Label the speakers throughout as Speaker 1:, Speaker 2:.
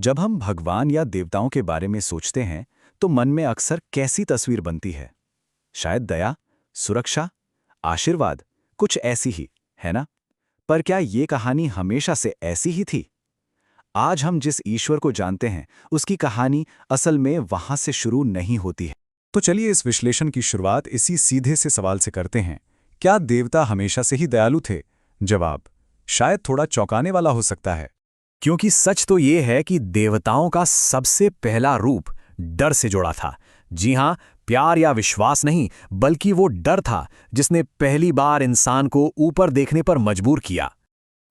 Speaker 1: जब हम भगवान या देवताओं के बारे में सोचते हैं तो मन में अक्सर कैसी तस्वीर बनती है? शायद दया, सुरक्षा, आशीर्वाद, कुछ ऐसी ही, है ना? पर क्या ये कहानी हमेशा से ऐसी ही थी? आज हम जिस ईश्वर को जानते हैं, उसकी कहानी असल में वहां से शुरू नहीं होती है। तो चलिए इस विश्लेषण की शुरुआत इसी सीधे से सवाल से करते हैं। क्या देवता हमेशा से ही दयालु थे? जवाब शायद थोड़ा चौंकाने वाला हो सकता है। क्योंकि सच तो ये है कि देवताओं का सबसे पहला रूप डर से जुड़ा था। जी हां, प्यार या विश्वास नहीं, बल्कि वो डर था जिसने पहली बार इंसान को ऊपर देखने पर मजबूर किया।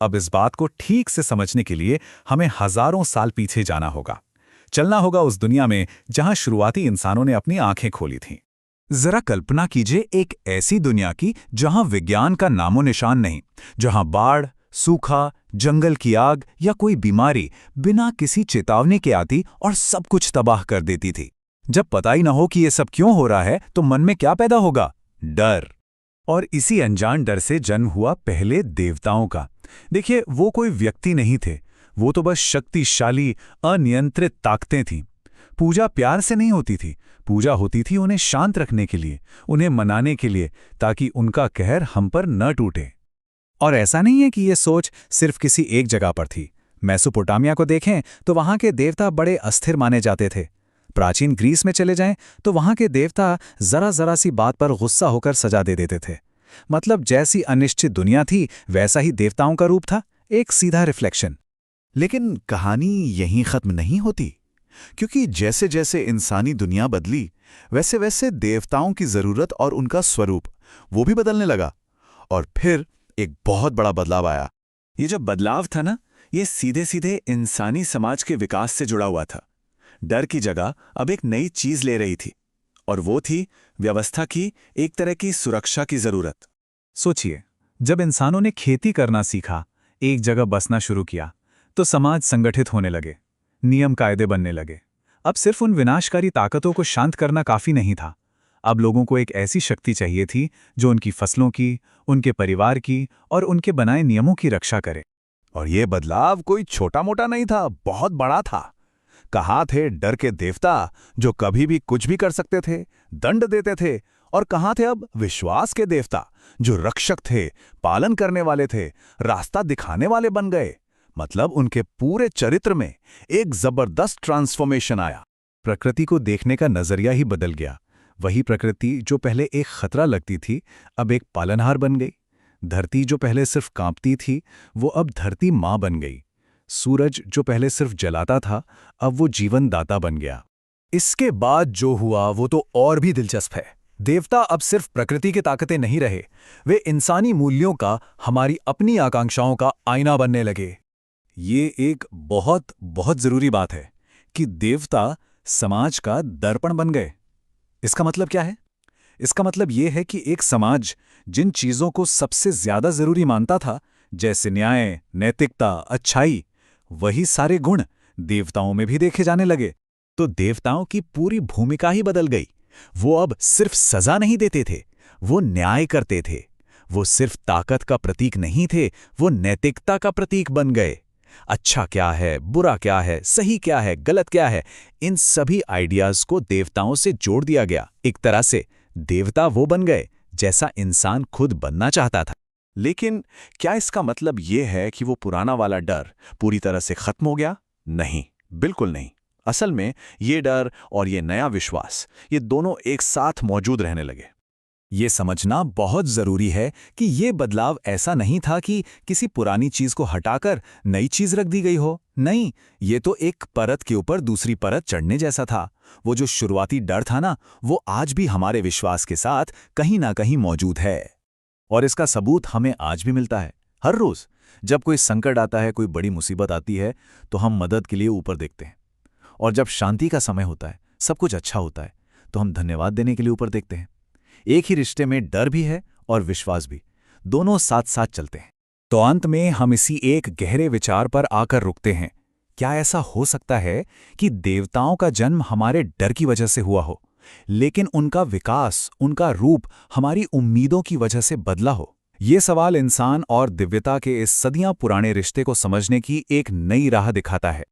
Speaker 1: अब इस बात को ठीक से समझने के लिए हमें हजारों साल पीछे जाना होगा। चलना होगा उस दुनिया में जहां शुरुआती इंसानों ने अपनी आंखें खोली थीं। जरा कल्पना कीजिए एक ऐसी दुनिया की जहां विज्ञान का नामो निशान नहीं, जहां बाढ़, सूखा, जंगल की आग या कोई बीमारी बिना किसी चेतावनी के आती और सब कुछ तबाह कर देती थी। जब पता ही न हो कि ये सब क्यों हो रहा है तो मन में क्या पैदा होगा? डर। और इसी अनजान डर से जन्म हुआ पहले देवताओं का। देखिए, वो कोई व्यक्ति नहीं थे, वो तो बस शक्तिशाली अनियंत्रित ताकतें थीं। पूजा प्यार से नहीं होती थी, पूजा होती थी उन्हें शांत रखने के लिए, उन्हें मनाने के लिए, ताकि उनका कहर हम पर न टूटे। और ऐसा नहीं है कि ये सोच सिर्फ किसी एक जगह पर थी। मेसोपोटामिया को देखें तो वहां के देवता बड़े अस्थिर माने जाते थे। प्राचीन ग्रीस में चले जाएं तो वहां के देवता जरा सी बात पर गुस्सा होकर सजा दे देते थे। मतलब जैसी अनिश्चित दुनिया थी वैसा ही देवताओं का रूप था, एक सीधा रिफ्लेक्शन। लेकिन कहानी यहीं खत्म नहीं होती, क्योंकि जैसे जैसे इंसानी दुनिया बदली वैसे वैसे देवताओं की जरूरत और उनका स्वरूप वो भी बदलने लगा। और फिर एक बहुत बड़ा बदलाव आया। ये जो बदलाव था ना, ये सीधे सीधे इंसानी समाज के विकास से जुड़ा हुआ था। डर की जगह अब एक नई चीज ले रही थी, और वो थी व्यवस्था की, एक तरह की सुरक्षा की जरूरत। सोचिए, जब इंसानों ने खेती करना सीखा, एक जगह बसना शुरू किया, तो समाज संगठित होने लगे, नियम कायदे बनने लगे। अब सिर्फ उन विनाशकारी ताकतों को शांत करना काफी नहीं था। अब लोगों को एक ऐसी शक्ति चाहिए थी जो उनकी फसलों की, उनके परिवार की और उनके बनाए नियमों की रक्षा करे। और ये बदलाव कोई छोटा मोटा नहीं था, बहुत बड़ा था। कहाँ थे डर के देवता जो कभी भी कुछ भी कर सकते थे, दंड देते थे, और कहाँ थे अब विश्वास के देवता जो रक्षक थे, पालन करने वाले थे, रास्ता दिखाने वाले बन गए। मतलब उनके पूरे चरित्र में एक जबरदस्त ट्रांसफॉर्मेशन आया। प्रकृति को देखने का नजरिया ही बदल गया। वही प्रकृति जो पहले एक खतरा लगती थी, अब एक पालनहार बन गई। धरती जो पहले सिर्फ कांपती थी, वो अब धरती माँ बन गई। सूरज जो पहले सिर्फ जलाता था, अब वो जीवन दाता बन गया। इसके बाद जो हुआ वो तो और भी दिलचस्प है। देवता अब सिर्फ प्रकृति की ताकतें नहीं रहे, वे इंसानी मूल्यों का, हमारी अपनी आकांक्षाओं का आईना बनने लगे। ये एक बहुत बहुत जरूरी बात है कि देवता समाज का दर्पण बन गए। इसका मतलब क्या है? इसका मतलब यह है कि एक समाज जिन चीजों को सबसे ज्यादा जरूरी मानता था, जैसे न्याय, नैतिकता, अच्छाई, वही सारे गुण देवताओं में भी देखे जाने लगे। तो देवताओं की पूरी भूमिका ही बदल गई। वो अब सिर्फ सजा नहीं देते थे, वो न्याय करते थे। वो सिर्फ ताकत का प्रतीक नहीं थे, वो नैतिकता का प्रतीक बन गए। अच्छा क्या है, बुरा क्या है, सही क्या है, गलत क्या है, इन सभी आइडियाज को देवताओं से जोड़ दिया गया। एक तरह से देवता वो बन गए जैसा इंसान खुद बनना चाहता था। लेकिन क्या इसका मतलब ये है कि वो पुराना वाला डर पूरी तरह से खत्म हो गया? नहीं, बिल्कुल नहीं। असल में ये डर और ये नया विश्वास, ये दोनों एक साथ मौजूद रहने लगे। ये समझना बहुत जरूरी है कि ये बदलाव ऐसा नहीं था कि किसी पुरानी चीज को हटाकर नई चीज रख दी गई हो। नहीं, ये तो एक परत के ऊपर दूसरी परत चढ़ने जैसा था। वो जो शुरुआती डर था ना, वो आज भी हमारे विश्वास के साथ कहीं ना कहीं मौजूद है। और इसका सबूत हमें आज भी मिलता है। हर रोज जब कोई संकट आता है, कोई बड़ी मुसीबत आती है, तो हम मदद के लिए ऊपर देखते हैं। और जब शांति का समय होता है, सब कुछ अच्छा होता है, तो हम धन्यवाद देने के लिए ऊपर देखते हैं। एक ही रिश्ते में डर भी है और विश्वास भी, दोनों साथ साथ चलते हैं। तो अंत में हम इसी एक गहरे विचार पर आकर रुकते हैं। क्या ऐसा हो सकता है कि देवताओं का जन्म हमारे डर की वजह से हुआ हो, लेकिन उनका विकास, उनका रूप हमारी उम्मीदों की वजह से बदला हो? ये सवाल इंसान और दिव्यता के इस सदियां पुराने रिश्ते को समझने की एक नई राह दिखाता है।